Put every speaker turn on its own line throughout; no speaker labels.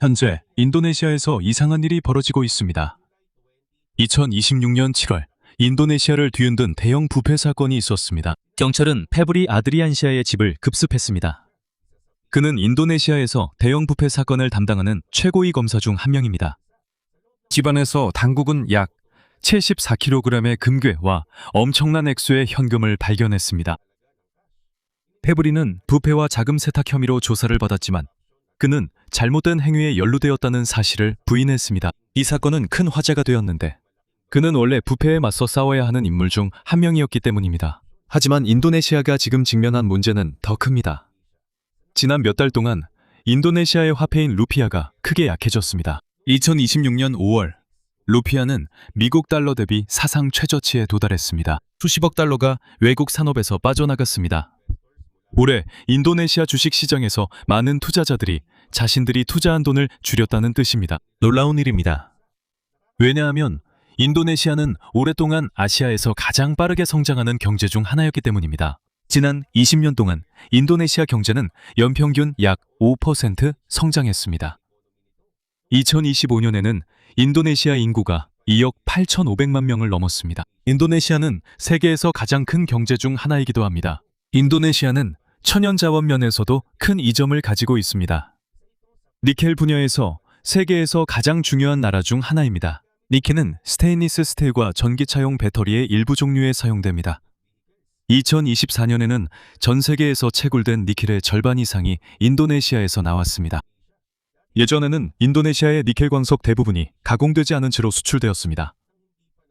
현재 인도네시아에서 이상한 일이 벌어지고 있습니다. 2026년 7월 인도네시아를 뒤흔든 대형 부패 사건이 있었습니다.
경찰은 페브리 아드리안시아의 집을 급습했습니다.
그는 인도네시아에서 대형 부패 사건을 담당하는 최고위 검사 중 한 명입니다. 집안에서 당국은 약 74kg의 금괴와 엄청난 액수의 현금을 발견했습니다. 페브리는 부패와 자금 세탁 혐의로 조사를 받았지만 그는 잘못된 행위에 연루되었다는 사실을 부인했습니다. 이 사건은 큰 화제가 되었는데 그는 원래 부패에 맞서 싸워야 하는 인물 중 한 명이었기 때문입니다. 하지만 인도네시아가 지금 직면한 문제는 더 큽니다. 지난 몇 달 동안 인도네시아의 화폐인 루피아가 크게 약해졌습니다. 2026년 5월 루피아는 미국 달러 대비 사상 최저치에 도달했습니다. 수십억 달러가 외국 산업에서 빠져나갔습니다. 올해 인도네시아 주식시장에서 많은 투자자들이 자신들이 투자한 돈을 줄였다는 뜻입니다. 놀라운 일입니다. 왜냐하면 인도네시아는 오랫동안 아시아에서 가장 빠르게 성장하는 경제 중 하나였기 때문입니다. 지난 20년 동안 인도네시아 경제는 연평균 약 5% 성장했습니다. 2025년에는 인도네시아 인구가 2억 8,500만 명을 넘었습니다. 인도네시아는 세계에서 가장 큰 경제 중 하나이기도 합니다. 인도네시아는 천연자원 면에서도 큰 이점을 가지고 있습니다. 니켈 분야에서 세계에서 가장 중요한 나라 중 하나입니다. 니켈은 스테인리스 스틸과 전기차용 배터리의 일부 종류에 사용됩니다. 2024년에는 전 세계에서 채굴된 니켈의 절반 이상이 인도네시아에서 나왔습니다. 예전에는 인도네시아의 니켈 광석 대부분이 가공되지 않은 채로 수출되었습니다.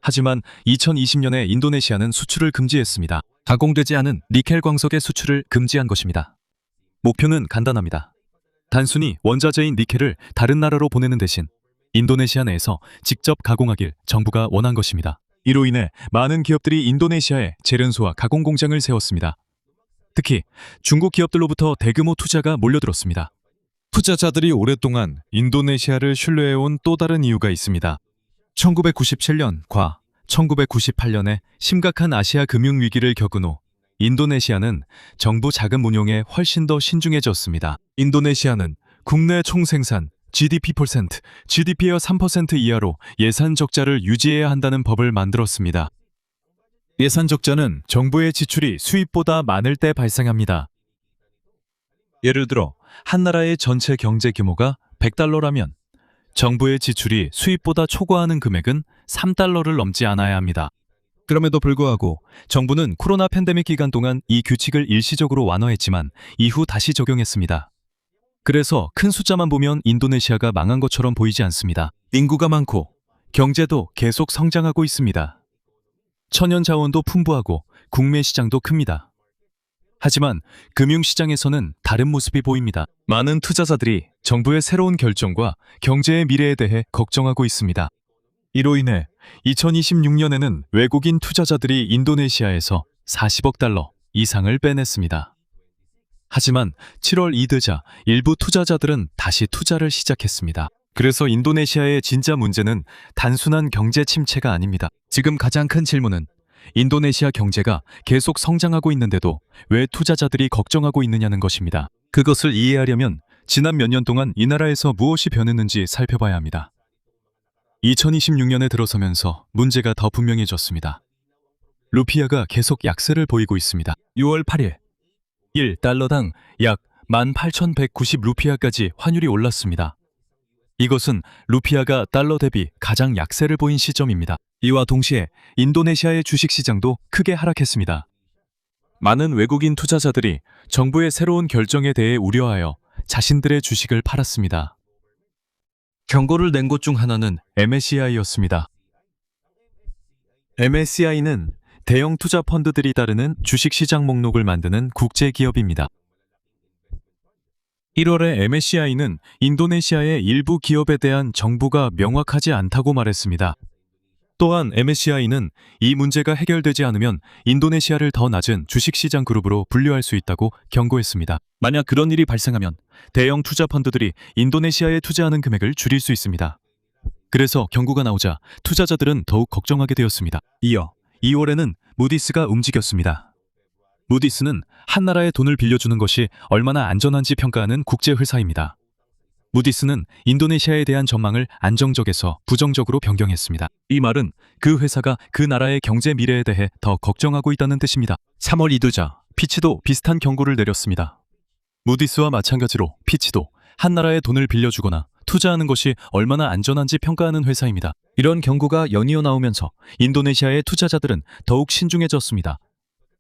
하지만 2020년에 인도네시아는 수출을 금지했습니다. 가공되지 않은 니켈 광석의 수출을 금지한 것입니다. 목표는 간단합니다. 단순히 원자재인 니켈을 다른 나라로 보내는 대신 인도네시아 내에서 직접 가공하길 정부가 원한 것입니다. 이로 인해 많은 기업들이 인도네시아에 제련소와 가공 공장을 세웠습니다. 특히 중국 기업들로부터 대규모 투자가 몰려들었습니다. 투자자들이 오랫동안 인도네시아를 신뢰해온 또 다른 이유가 있습니다. 1997년과 1998년에 심각한 아시아 금융위기를 겪은 후 인도네시아는 정부 자금 운용에 훨씬 더 신중해졌습니다. 인도네시아는 국내 총생산 GDP %, GDP의 3% 이하로 예산 적자를 유지해야 한다는 법을 만들었습니다. 예산 적자는 정부의 지출이 수입보다 많을 때 발생합니다. 예를 들어 한 나라의 전체 경제 규모가 100달러라면 정부의 지출이 수입보다 초과하는 금액은 3달러를 넘지 않아야 합니다. 그럼에도 불구하고 정부는 코로나 팬데믹 기간 동안 이 규칙을 일시적으로 완화했지만 이후 다시 적용했습니다. 그래서 큰 숫자만 보면 인도네시아가 망한 것처럼 보이지 않습니다. 인구가 많고 경제도 계속 성장하고 있습니다. 천연 자원도 풍부하고 국내 시장도 큽니다. 하지만 금융시장에서는 다른 모습이 보입니다. 많은 투자자들이 정부의 새로운 결정과 경제의 미래에 대해 걱정하고 있습니다. 이로 인해 2026년에는 외국인 투자자들이 인도네시아에서 40억 달러 이상을 빼냈습니다. 하지만 7월 이르자 일부 투자자들은 다시 투자를 시작했습니다. 그래서 인도네시아의 진짜 문제는 단순한 경제 침체가 아닙니다. 지금 가장 큰 질문은 인도네시아 경제가 계속 성장하고 있는데도 왜 투자자들이 걱정하고 있느냐는 것입니다. 그것을 이해하려면 지난 몇 년 동안 이 나라에서 무엇이 변했는지 살펴봐야 합니다. 2026년에 들어서면서 문제가 더 분명해졌습니다. 루피아가 계속 약세를 보이고 있습니다. 6월 8일 1달러당 약 18,190 루피아까지 환율이 올랐습니다. 이것은 루피아가 달러 대비 가장 약세를 보인 시점입니다. 이와 동시에 인도네시아의 주식시장도 크게 하락했습니다. 많은 외국인 투자자들이 정부의 새로운 결정에 대해 우려하여 자신들의 주식을 팔았습니다. 경고를 낸 곳 중 하나는 MSCI였습니다. MSCI는 대형 투자 펀드들이 따르는 주식시장 목록을 만드는 국제기업입니다. 1월에 MSCI는 인도네시아의 일부 기업에 대한 정보가 명확하지 않다고 말했습니다. 또한 MSCI는 이 문제가 해결되지 않으면 인도네시아를 더 낮은 주식시장 그룹으로 분류할 수 있다고 경고했습니다. 만약 그런 일이 발생하면 대형 투자 펀드들이 인도네시아에 투자하는 금액을 줄일 수 있습니다. 그래서 경고가 나오자 투자자들은 더욱 걱정하게 되었습니다. 이어 2월에는 무디스가 움직였습니다. 무디스는 한 나라의 돈을 빌려주는 것이 얼마나 안전한지 평가하는 국제회사입니다. 무디스는 인도네시아에 대한 전망을 안정적에서 부정적으로 변경했습니다. 이 말은 그 회사가 그 나라의 경제 미래에 대해 더 걱정하고 있다는 뜻입니다. 3월 이두자, 피치도 비슷한 경고를 내렸습니다. 무디스와 마찬가지로 피치도 한 나라에 돈을 빌려주거나 투자하는 것이 얼마나 안전한지 평가하는 회사입니다. 이런 경고가 연이어 나오면서 인도네시아의 투자자들은 더욱 신중해졌습니다.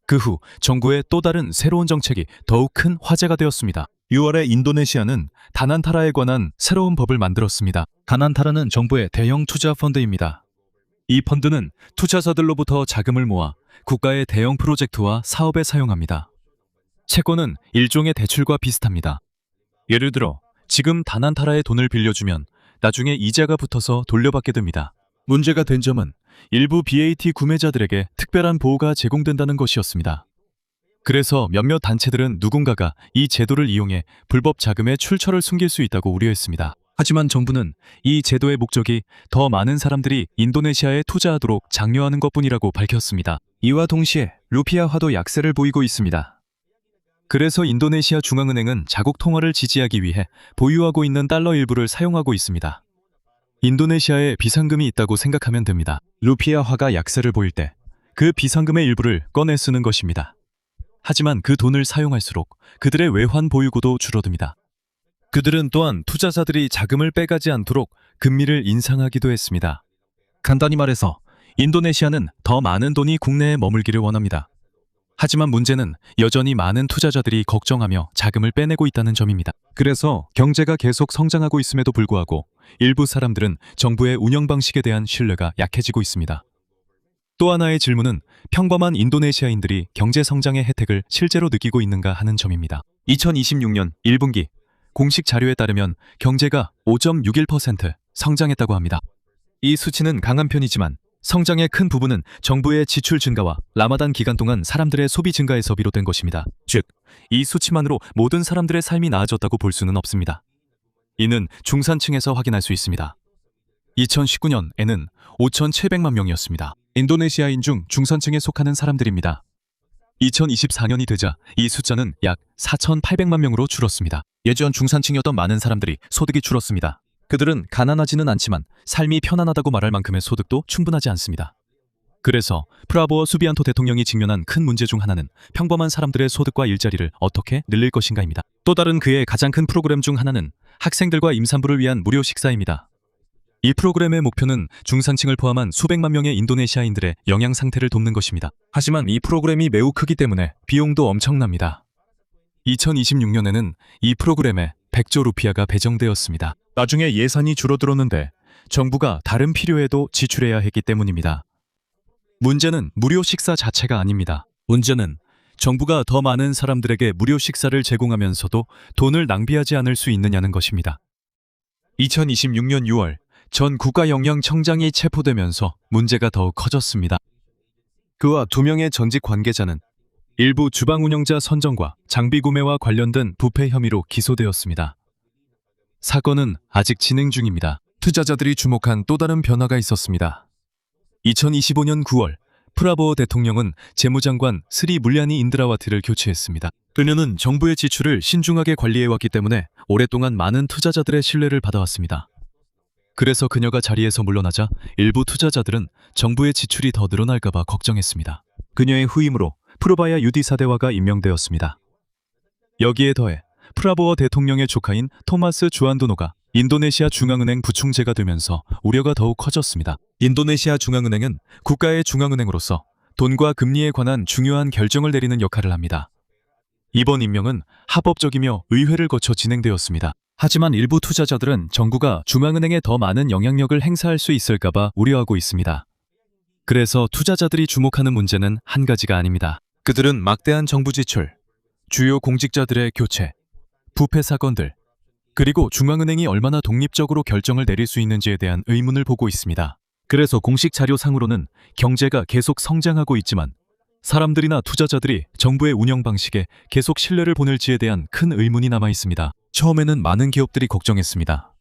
그 후 정부의 또 다른 새로운 정책이 더욱 큰 화제가 되었습니다. 6월에 인도네시아는 다난타라에 관한 새로운 법을 만들었습니다. 다난타라는 정부의 대형 투자 펀드입니다. 이 펀드는 투자자들로부터 자금을 모아 국가의 대형 프로젝트와 사업에 사용합니다. 채권은 일종의 대출과 비슷합니다. 예를 들어 지금 다난타라에 돈을 빌려주면 나중에 이자가 붙어서 돌려받게 됩니다. 문제가 된 점은 일부 BAT 구매자들에게 특별한 보호가 제공된다는 것이었습니다. 그래서 몇몇 단체들은 누군가가 이 제도를 이용해 불법 자금의 출처를 숨길 수 있다고 우려했습니다. 하지만 정부는 이 제도의 목적이 더 많은 사람들이 인도네시아에 투자하도록 장려하는 것뿐이라고 밝혔습니다. 이와 동시에 루피아화도 약세를 보이고 있습니다. 그래서 인도네시아 중앙은행은 자국 통화를 지지하기 위해 보유하고 있는 달러 일부를 사용하고 있습니다. 인도네시아에 비상금이 있다고 생각하면 됩니다. 루피아화가 약세를 보일 때 그 비상금의 일부를 꺼내 쓰는 것입니다. 하지만 그 돈을 사용할수록 그들의 외환 보유고도 줄어듭니다. 그들은 또한 투자자들이 자금을 빼가지 않도록 금리를 인상하기도 했습니다. 간단히 말해서 인도네시아는 더 많은 돈이 국내에 머물기를 원합니다. 하지만 문제는 여전히 많은 투자자들이 걱정하며 자금을 빼내고 있다는 점입니다. 그래서 경제가 계속 성장하고 있음에도 불구하고 일부 사람들은 정부의 운영 방식에 대한 신뢰가 약해지고 있습니다. 또 하나의 질문은 평범한 인도네시아인들이 경제 성장의 혜택을 실제로 느끼고 있는가 하는 점입니다. 2026년 1분기 공식 자료에 따르면 경제가 5.61% 성장했다고 합니다. 이 수치는 강한 편이지만 성장의 큰 부분은 정부의 지출 증가와 라마단 기간 동안 사람들의 소비 증가에서 비롯된 것입니다. 즉, 이 수치만으로 모든 사람들의 삶이 나아졌다고 볼 수는 없습니다. 이는 중산층에서 확인할 수 있습니다. 2019년에는 5,700만 명이었습니다. 인도네시아인 중 중산층에 속하는 사람들입니다. 2024년이 되자 이 숫자는 약 4,800만 명으로 줄었습니다. 예전 중산층이었던 많은 사람들이 소득이 줄었습니다. 그들은 가난하지는 않지만 삶이 편안하다고 말할 만큼의 소득도 충분하지 않습니다. 그래서 프라보어 수비안토 대통령이 직면한 큰 문제 중 하나는 평범한 사람들의 소득과 일자리를 어떻게 늘릴 것인가입니다. 또 다른 그의 가장 큰 프로그램 중 하나는 학생들과 임산부를 위한 무료 식사입니다. 이 프로그램의 목표는 중산층을 포함한 수백만 명의 인도네시아인들의 영양 상태를 돕는 것입니다. 하지만 이 프로그램이 매우 크기 때문에 비용도 엄청납니다. 2026년에는 이 프로그램에 100조 루피아가 배정되었습니다. 나중에 예산이 줄어들었는데 정부가 다른 필요에도 지출해야 했기 때문입니다. 문제는 무료 식사 자체가 아닙니다. 문제는 정부가 더 많은 사람들에게 무료 식사를 제공하면서도 돈을 낭비하지 않을 수 있느냐는 것입니다. 2026년 6월 전 국가영양청장이 체포되면서 문제가 더욱 커졌습니다. 그와 2명의 전직 관계자는 일부 주방 운영자 선정과 장비 구매와 관련된 부패 혐의로 기소되었습니다. 사건은 아직 진행 중입니다. 투자자들이 주목한 또 다른 변화가 있었습니다. 2025년 9월 프라보어 대통령은 재무장관 스리 물야니 인드라와티를 교체했습니다. 그녀는 정부의 지출을 신중하게 관리해왔기 때문에 오랫동안 많은 투자자들의 신뢰를 받아왔습니다. 그래서 그녀가 자리에서 물러나자 일부 투자자들은 정부의 지출이 더 늘어날까 봐 걱정했습니다. 그녀의 후임으로 프로바야 유디사데와가 임명되었습니다. 여기에 더해 프라보어 대통령의 조카인 토마스 주안도노가 인도네시아 중앙은행 부총재가 되면서 우려가 더욱 커졌습니다. 인도네시아 중앙은행은 국가의 중앙은행으로서 돈과 금리에 관한 중요한 결정을 내리는 역할을 합니다. 이번 임명은 합법적이며 의회를 거쳐 진행되었습니다. 하지만 일부 투자자들은 정부가 중앙은행에 더 많은 영향력을 행사할 수 있을까 봐 우려하고 있습니다. 그래서 투자자들이 주목하는 문제는 한 가지가 아닙니다. 그들은 막대한 정부 지출, 주요 공직자들의 교체, 부패 사건들, 그리고 중앙은행이 얼마나 독립적으로 결정을 내릴 수 있는지에 대한 의문을 보고 있습니다. 그래서 공식 자료상으로는 경제가 계속 성장하고 있지만 사람들이나 투자자들이 정부의 운영 방식에 계속 신뢰를 보낼지에 대한 큰 의문이 남아 있습니다. 처음에는 많은 기업들이 걱정했습니다.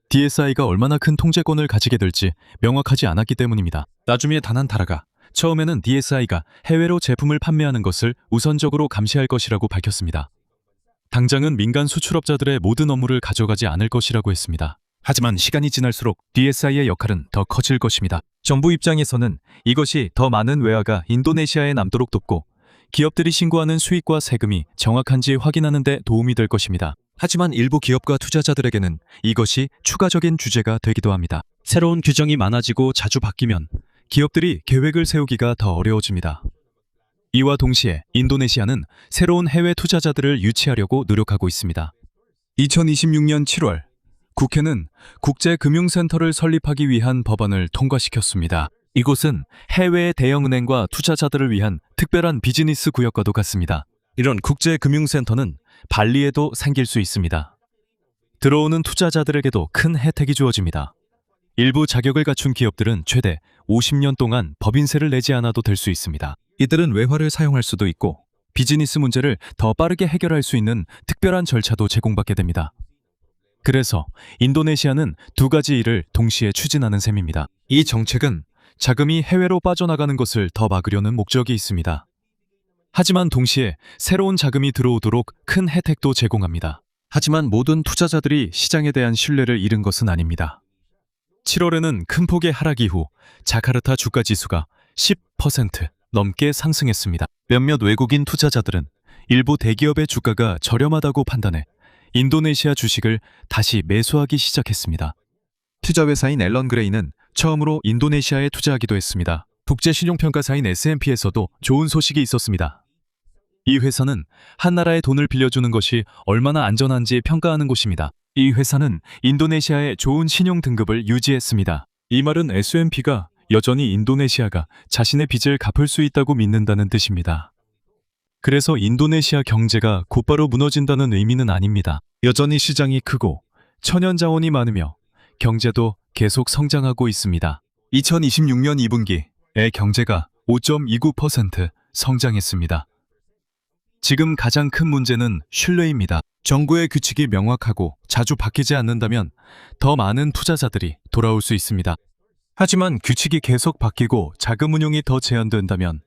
DSI가 얼마나 큰 통제권을 가지게 될지 명확하지 않았기 때문입니다. 나중에 다난타라가 처음에는 DSI가 해외로 제품을 판매하는 것을 우선적으로 감시할 것이라고 밝혔습니다. 당장은 민간 수출업자들의 모든 업무를 가져가지 않을 것이라고 했습니다. 하지만 시간이 지날수록 DSI의 역할은 더 커질 것입니다. 정부 입장에서는 이것이 더 많은 외화가 인도네시아에 남도록 돕고 기업들이 신고하는 수익과 세금이 정확한지 확인하는 데 도움이 될 것입니다. 하지만 일부 기업과 투자자들에게는 이것이 추가적인 주제가 되기도 합니다. 새로운 규정이 많아지고 자주 바뀌면 기업들이 계획을 세우기가 더 어려워집니다. 이와 동시에 인도네시아는 새로운 해외 투자자들을 유치하려고 노력하고 있습니다. 2026년 7월, 국회는 국제금융센터를 설립하기 위한 법안을 통과시켰습니다. 이곳은 해외 대형은행과 투자자들을 위한 특별한 비즈니스 구역과도 같습니다. 이런 국제금융센터는 발리에도 생길 수 있습니다. 들어오는 투자자들에게도 큰 혜택이 주어집니다. 일부 자격을 갖춘 기업들은 최대 50년 동안 법인세를 내지 않아도 될 수 있습니다. 이들은 외화를 사용할 수도 있고 비즈니스 문제를 더 빠르게 해결할 수 있는 특별한 절차도 제공받게 됩니다. 그래서 인도네시아는 두 가지 일을 동시에 추진하는 셈입니다. 이 정책은 자금이 해외로 빠져나가는 것을 더 막으려는 목적이 있습니다. 하지만 동시에 새로운 자금이 들어오도록 큰 혜택도 제공합니다. 하지만 모든 투자자들이 시장에 대한 신뢰를 잃은 것은 아닙니다. 7월에는 큰 폭의 하락 이후 자카르타 주가 지수가 10% 넘게 상승했습니다. 몇몇 외국인 투자자들은 일부 대기업의 주가가 저렴하다고 판단해 인도네시아 주식을 다시 매수하기 시작했습니다. 투자회사인 앨런 그레이는 처음으로 인도네시아에 투자하기도 했습니다. 국제신용평가사인 S&P에서도 좋은 소식이 있었습니다. 이 회사는 한 나라의 돈을 빌려주는 것이 얼마나 안전한지 평가하는 곳입니다. 이 회사는 인도네시아의 좋은 신용 등급을 유지했습니다. 이 말은 S&P가 여전히 인도네시아가 자신의 빚을 갚을 수 있다고 믿는다는 뜻입니다. 그래서 인도네시아 경제가 곧바로 무너진다는 의미는 아닙니다. 여전히 시장이 크고 천연 자원이 많으며 경제도 계속 성장하고 있습니다. 2026년 2분기의 경제가 5.29% 성장했습니다. 지금 가장 큰 문제는 신뢰입니다. 정부의 규칙이 명확하고 자주 바뀌지 않는다면 더 많은 투자자들이 돌아올 수 있습니다. 하지만 규칙이 계속 바뀌고 자금 운용이 더 제한된다면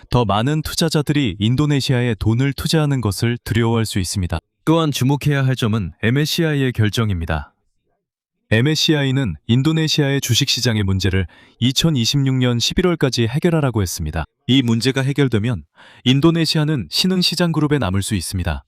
더 많은 투자자들이 인도네시아에 돈을 투자하는 것을 두려워할 수 있습니다. 또한 주목해야 할 점은 MSCI의 결정입니다. MSCI는 인도네시아의 주식시장의 문제를 2026년 11월까지 해결하라고 했습니다. 이 문제가 해결되면 인도네시아는 신흥시장그룹에 남을 수 있습니다.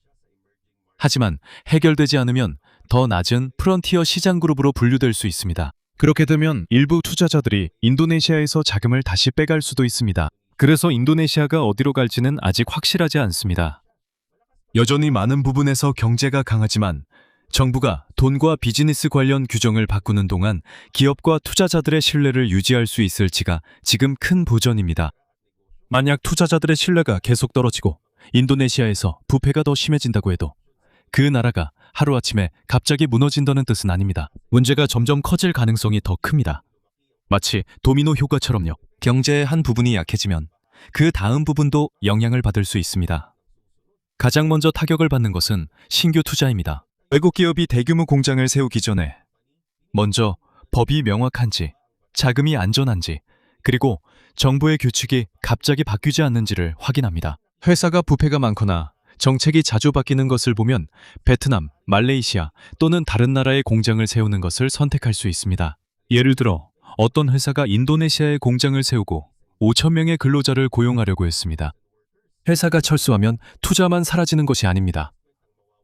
하지만 해결되지 않으면 더 낮은 프론티어 시장그룹으로 분류될 수 있습니다. 그렇게 되면 일부 투자자들이 인도네시아에서 자금을 다시 빼갈 수도 있습니다. 그래서 인도네시아가 어디로 갈지는 아직 확실하지 않습니다. 여전히 많은 부분에서 경제가 강하지만 정부가 돈과 비즈니스 관련 규정을 바꾸는 동안 기업과 투자자들의 신뢰를 유지할 수 있을지가 지금 큰 도전입니다. 만약 투자자들의 신뢰가 계속 떨어지고 인도네시아에서 부패가 더 심해진다고 해도 그 나라가 하루아침에 갑자기 무너진다는 뜻은 아닙니다. 문제가 점점 커질 가능성이 더 큽니다. 마치 도미노 효과처럼요. 경제의 한 부분이 약해지면 그 다음 부분도 영향을 받을 수 있습니다. 가장 먼저 타격을 받는 것은 신규 투자입니다. 외국 기업이 대규모 공장을 세우기 전에 먼저 법이 명확한지, 자금이 안전한지, 그리고 정부의 규칙이 갑자기 바뀌지 않는지를 확인합니다. 회사가 부패가 많거나 정책이 자주 바뀌는 것을 보면 베트남, 말레이시아 또는 다른 나라에 공장을 세우는 것을 선택할 수 있습니다. 예를 들어 어떤 회사가 인도네시아에 공장을 세우고 5,000명의 근로자를 고용하려고 했습니다. 회사가 철수하면 투자만 사라지는 것이 아닙니다.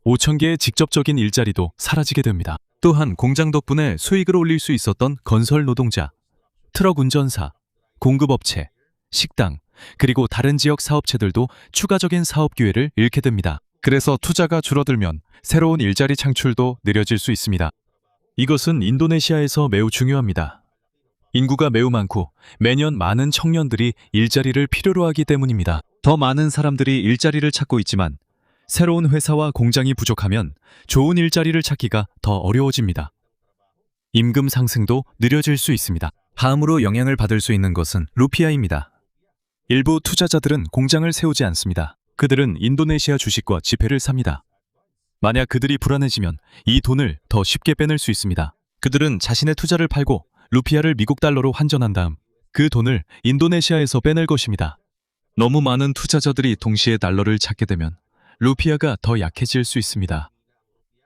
5,000개의 직접적인 일자리도 사라지게 됩니다. 또한 공장 덕분에 수익을 올릴 수 있었던 건설 노동자, 트럭 운전사, 공급업체, 식당, 그리고 다른 지역 사업체들도 추가적인 사업 기회를 잃게 됩니다. 그래서 투자가 줄어들면 새로운 일자리 창출도 느려질 수 있습니다. 이것은 인도네시아에서 매우 중요합니다. 인구가 매우 많고 매년 많은 청년들이 일자리를 필요로 하기 때문입니다. 더 많은 사람들이 일자리를 찾고 있지만 새로운 회사와 공장이 부족하면 좋은 일자리를 찾기가 더 어려워집니다. 임금 상승도 느려질 수 있습니다. 다음으로 영향을 받을 수 있는 것은 루피아입니다. 일부 투자자들은 공장을 세우지 않습니다. 그들은 인도네시아 주식과 지폐를 삽니다. 만약 그들이 불안해지면 이 돈을 더 쉽게 빼낼 수 있습니다. 그들은 자신의 투자를 팔고 루피아를 미국 달러로 환전한 다음 그 돈을 인도네시아에서 빼낼 것입니다. 너무 많은 투자자들이 동시에 달러를 찾게 되면 루피아가 더 약해질 수 있습니다.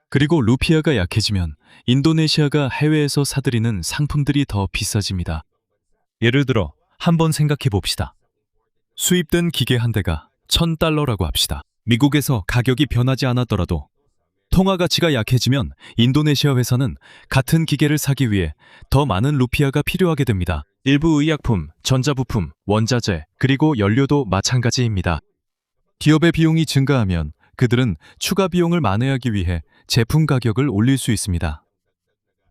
그리고 루피아가 약해지면 인도네시아가 해외에서 사들이는 상품들이 더 비싸집니다. 예를 들어 한번 생각해 봅시다. 수입된 기계 한 대가 $1,000라고 합시다. 미국에서 가격이 변하지 않았더라도 통화 가치가 약해지면 인도네시아 회사는 같은 기계를 사기 위해 더 많은 루피아가 필요하게 됩니다. 일부 의약품, 전자부품, 원자재, 그리고 연료도 마찬가지입니다. 기업의 비용이 증가하면 그들은 추가 비용을 만회하기 위해 제품 가격을 올릴 수 있습니다.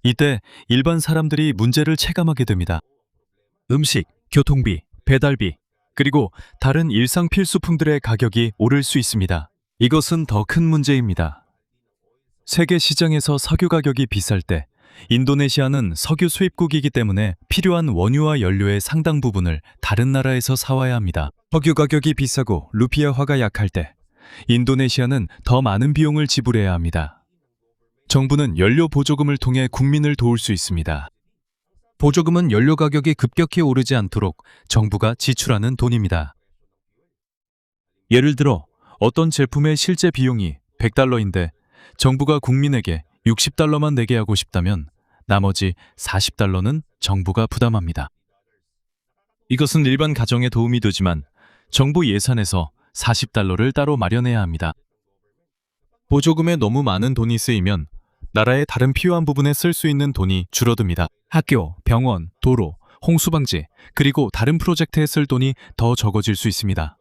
이때 일반 사람들이 문제를 체감하게 됩니다. 음식, 교통비, 배달비, 그리고 다른 일상 필수품들의 가격이 오를 수 있습니다. 이것은 더 큰 문제입니다. 세계 시장에서 석유 가격이 비쌀 때 인도네시아는 석유 수입국이기 때문에 필요한 원유와 연료의 상당 부분을 다른 나라에서 사와야 합니다. 석유 가격이 비싸고 루피아화가 약할 때 인도네시아는 더 많은 비용을 지불해야 합니다. 정부는 연료 보조금을 통해 국민을 도울 수 있습니다. 보조금은 연료 가격이 급격히 오르지 않도록 정부가 지출하는 돈입니다. 예를 들어 어떤 제품의 실제 비용이 $100인데 정부가 국민에게 $60만 내게 하고 싶다면 나머지 $40는 정부가 부담합니다. 이것은 일반 가정에 도움이 되지만 정부 예산에서 $40를 따로 마련해야 합니다. 보조금에 너무 많은 돈이 쓰이면 나라의 다른 필요한 부분에 쓸 수 있는 돈이 줄어듭니다. 학교, 병원, 도로, 홍수방지, 그리고 다른 프로젝트에 쓸 돈이 더 적어질 수 있습니다.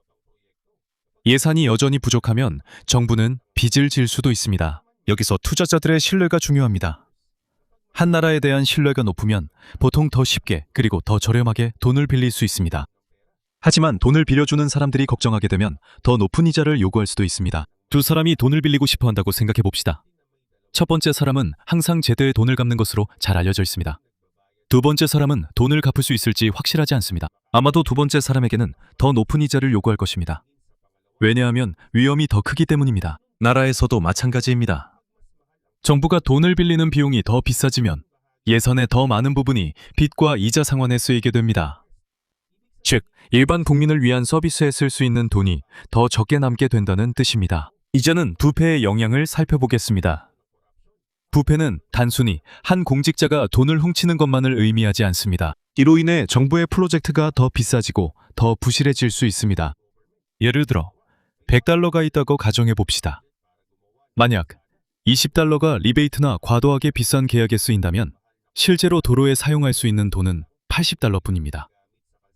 예산이 여전히 부족하면 정부는 빚을 질 수도 있습니다. 여기서 투자자들의 신뢰가 중요합니다. 한 나라에 대한 신뢰가 높으면 보통 더 쉽게 그리고 더 저렴하게 돈을 빌릴 수 있습니다. 하지만 돈을 빌려주는 사람들이 걱정하게 되면 더 높은 이자를 요구할 수도 있습니다. 두 사람이 돈을 빌리고 싶어 한다고 생각해 봅시다. 첫 번째 사람은 항상 제대로 돈을 갚는 것으로 잘 알려져 있습니다. 두 번째 사람은 돈을 갚을 수 있을지 확실하지 않습니다. 아마도 두 번째 사람에게는 더 높은 이자를 요구할 것입니다. 왜냐하면 위험이 더 크기 때문입니다. 나라에서도 마찬가지입니다. 정부가 돈을 빌리는 비용이 더 비싸지면 예산의 더 많은 부분이 빚과 이자 상환에 쓰이게 됩니다. 즉, 일반 국민을 위한 서비스에 쓸 수 있는 돈이 더 적게 남게 된다는 뜻입니다. 이제는 부패의 영향을 살펴보겠습니다. 부패는 단순히 한 공직자가 돈을 훔치는 것만을 의미하지 않습니다. 이로 인해 정부의 프로젝트가 더 비싸지고 더 부실해질 수 있습니다. 예를 들어 $100가 있다고 가정해 봅시다. 만약 $20가 리베이트나 과도하게 비싼 계약에 쓰인다면 실제로 도로에 사용할 수 있는 돈은 $80뿐입니다.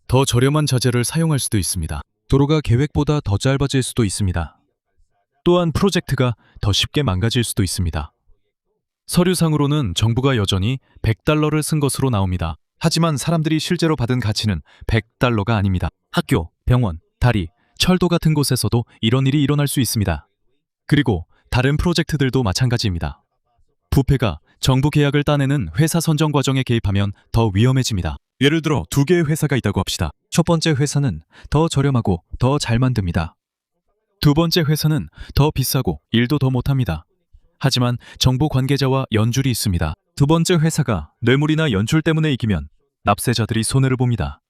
더 저렴한 자재를 사용할 수도 있습니다. 도로가 계획보다 더 짧아질 수도 있습니다. 또한 프로젝트가 더 쉽게 망가질 수도 있습니다. 서류상으로는 정부가 여전히 $100를 쓴 것으로 나옵니다. 하지만 사람들이 실제로 받은 가치는 $100가 아닙니다. 학교, 병원, 다리, 철도 같은 곳에서도 이런 일이 일어날 수 있습니다. 그리고 다른 프로젝트들도 마찬가지입니다. 부패가 정부 계약을 따내는 회사 선정 과정에 개입하면 더 위험해집니다. 예를 들어 두 개의 회사가 있다고 합시다. 첫 번째 회사는 더 저렴하고 더 잘 만듭니다. 두 번째 회사는 더 비싸고 일도 더 못합니다. 하지만 정부 관계자와 연줄이 있습니다. 두 번째 회사가 뇌물이나 연출 때문에 이기면 납세자들이 손해를 봅니다.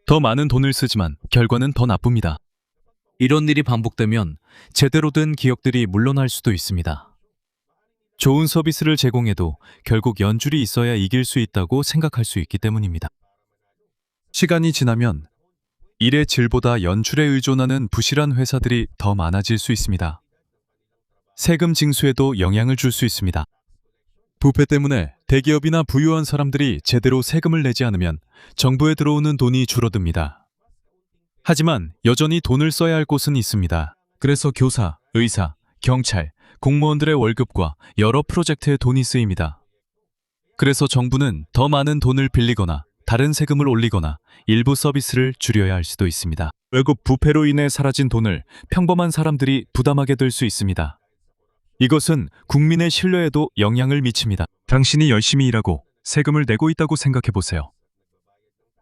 더 많은 돈을 쓰지만 결과는 더 나쁩니다. 이런 일이 반복되면 제대로 된 기업들이 물러날 수도 있습니다. 좋은 서비스를 제공해도 결국 연줄이 있어야 이길 수 있다고 생각할 수 있기 때문입니다. 시간이 지나면 일의 질보다 연출에 의존하는 부실한 회사들이 더 많아질 수 있습니다. 세금 징수에도 영향을 줄 수 있습니다. 부패 때문에 대기업이나 부유한 사람들이 제대로 세금을 내지 않으면 정부에 들어오는 돈이 줄어듭니다. 하지만 여전히 돈을 써야 할 곳은 있습니다. 그래서 교사, 의사, 경찰, 공무원들의 월급과 여러 프로젝트에 돈이 쓰입니다. 그래서 정부는 더 많은 돈을 빌리거나 다른 세금을 올리거나 일부 서비스를 줄여야 할 수도 있습니다. 외국 부패로 인해 사라진 돈을 평범한 사람들이 부담하게 될 수 있습니다. 이것은 국민의 신뢰에도 영향을 미칩니다. 당신이 열심히 일하고 세금을 내고 있다고 생각해 보세요.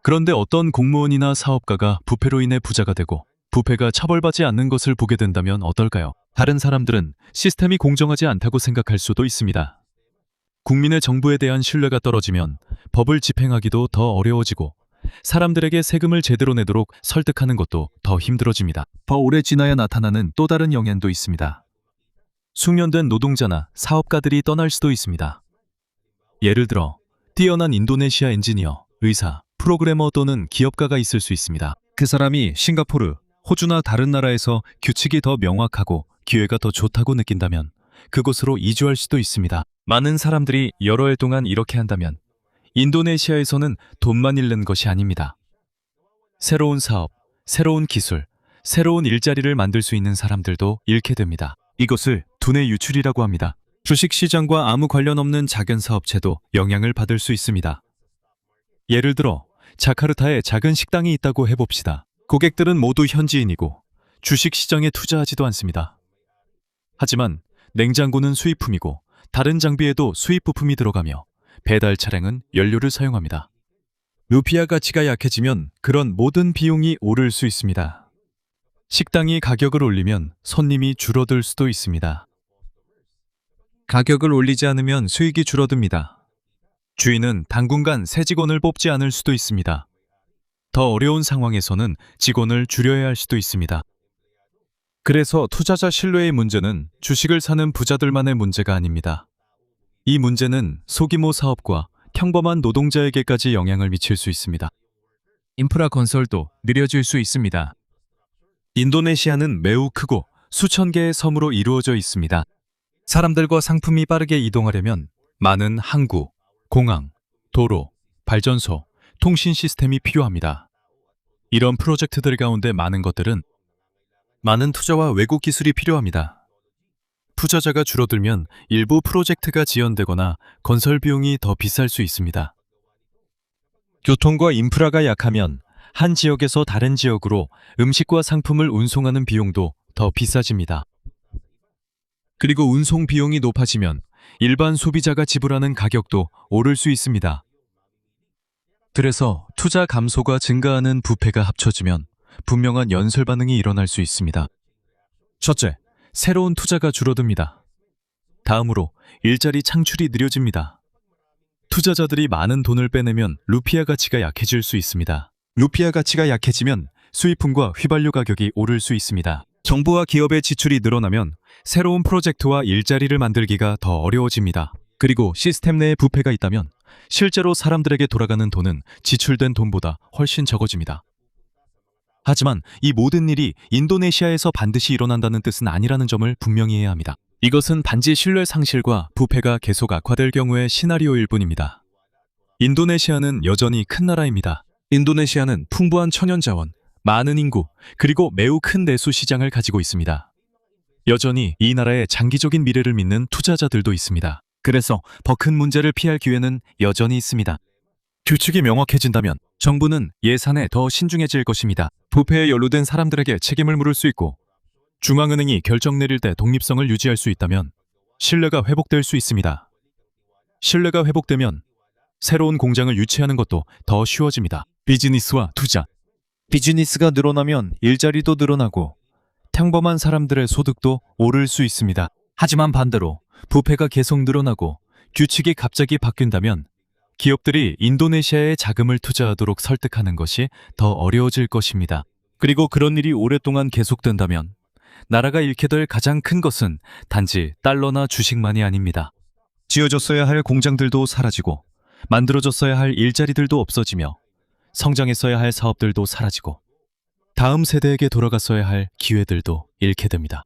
그런데 어떤 공무원이나 사업가가 부패로 인해 부자가 되고 부패가 처벌받지 않는 것을 보게 된다면 어떨까요? 다른 사람들은 시스템이 공정하지 않다고 생각할 수도 있습니다. 국민의 정부에 대한 신뢰가 떨어지면 법을 집행하기도 더 어려워지고 사람들에게 세금을 제대로 내도록 설득하는 것도 더 힘들어집니다. 더 오래 지나야 나타나는 또 다른 영향도 있습니다. 숙련된 노동자나 사업가들이 떠날 수도 있습니다. 예를 들어 뛰어난 인도네시아 엔지니어, 의사, 프로그래머 또는 기업가가 있을 수 있습니다. 그 사람이 싱가포르, 호주나 다른 나라에서 규칙이 더 명확하고 기회가 더 좋다고 느낀다면 그곳으로 이주할 수도 있습니다. 많은 사람들이 여러 해 동안 이렇게 한다면 인도네시아에서는 돈만 잃는 것이 아닙니다. 새로운 사업, 새로운 기술, 새로운 일자리를 만들 수 있는 사람들도 잃게 됩니다. 이것을 두뇌 유출이라고 합니다. 주식시장과 아무 관련 없는 작은 사업체도 영향을 받을 수 있습니다. 예를 들어 자카르타에 작은 식당이 있다고 해봅시다. 고객들은 모두 현지인이고 주식시장에 투자하지도 않습니다. 하지만 냉장고는 수입품이고 다른 장비에도 수입 부품이 들어가며 배달 차량은 연료를 사용합니다. 루피아 가치가 약해지면 그런 모든 비용이 오를 수 있습니다. 식당이 가격을 올리면 손님이 줄어들 수도 있습니다. 가격을 올리지 않으면 수익이 줄어듭니다. 주인은 당분간 새 직원을 뽑지 않을 수도 있습니다. 더 어려운 상황에서는 직원을 줄여야 할 수도 있습니다. 그래서 투자자 신뢰의 문제는 주식을 사는 부자들만의 문제가 아닙니다. 이 문제는 소규모 사업과 평범한 노동자에게까지 영향을 미칠 수 있습니다. 인프라 건설도 느려질 수 있습니다. 인도네시아는 매우 크고 수천 개의 섬으로 이루어져 있습니다. 사람들과 상품이 빠르게 이동하려면 많은 항구, 공항, 도로, 발전소, 통신 시스템이 필요합니다. 이런 프로젝트들 가운데 많은 것들은 많은 투자와 외국 기술이 필요합니다. 투자자가 줄어들면 일부 프로젝트가 지연되거나 건설 비용이 더 비쌀 수 있습니다. 교통과 인프라가 약하면 한 지역에서 다른 지역으로 음식과 상품을 운송하는 비용도 더 비싸집니다. 그리고 운송 비용이 높아지면 일반 소비자가 지불하는 가격도 오를 수 있습니다. 그래서 투자 감소가 증가하는 부패가 합쳐지면 분명한 연쇄 반응이 일어날 수 있습니다. 첫째, 새로운 투자가 줄어듭니다. 다음으로 일자리 창출이 느려집니다. 투자자들이 많은 돈을 빼내면 루피아 가치가 약해질 수 있습니다. 루피아 가치가 약해지면 수입품과 휘발유 가격이 오를 수 있습니다. 정부와 기업의 지출이 늘어나면 새로운 프로젝트와 일자리를 만들기가 더 어려워집니다. 그리고 시스템 내에 부패가 있다면 실제로 사람들에게 돌아가는 돈은 지출된 돈보다 훨씬 적어집니다. 하지만 이 모든 일이 인도네시아에서 반드시 일어난다는 뜻은 아니라는 점을 분명히 해야 합니다. 이것은 단지 신뢰 상실과 부패가 계속 악화될 경우의 시나리오일 뿐입니다. 인도네시아는 여전히 큰 나라입니다. 인도네시아는 풍부한 천연자원, 많은 인구, 그리고 매우 큰 내수 시장을 가지고 있습니다. 여전히 이 나라의 장기적인 미래를 믿는 투자자들도 있습니다. 그래서 더 큰 문제를 피할 기회는 여전히 있습니다. 규칙이 명확해진다면 정부는 예산에 더 신중해질 것입니다. 부패에 연루된 사람들에게 책임을 물을 수 있고 중앙은행이 결정 내릴 때 독립성을 유지할 수 있다면 신뢰가 회복될 수 있습니다. 신뢰가 회복되면 새로운 공장을 유치하는 것도 더 쉬워집니다. 비즈니스와 투자. 비즈니스가 늘어나면 일자리도 늘어나고 평범한 사람들의 소득도 오를 수 있습니다. 하지만 반대로 부패가 계속 늘어나고 규칙이 갑자기 바뀐다면 기업들이 인도네시아에 자금을 투자하도록 설득하는 것이 더 어려워질 것입니다. 그리고 그런 일이 오랫동안 계속된다면 나라가 잃게 될 가장 큰 것은 단지 달러나 주식만이 아닙니다. 지어졌어야 할 공장들도 사라지고 만들어졌어야 할 일자리들도 없어지며 성장했어야 할 사업들도 사라지고 다음 세대에게 돌아갔어야 할 기회들도 잃게 됩니다.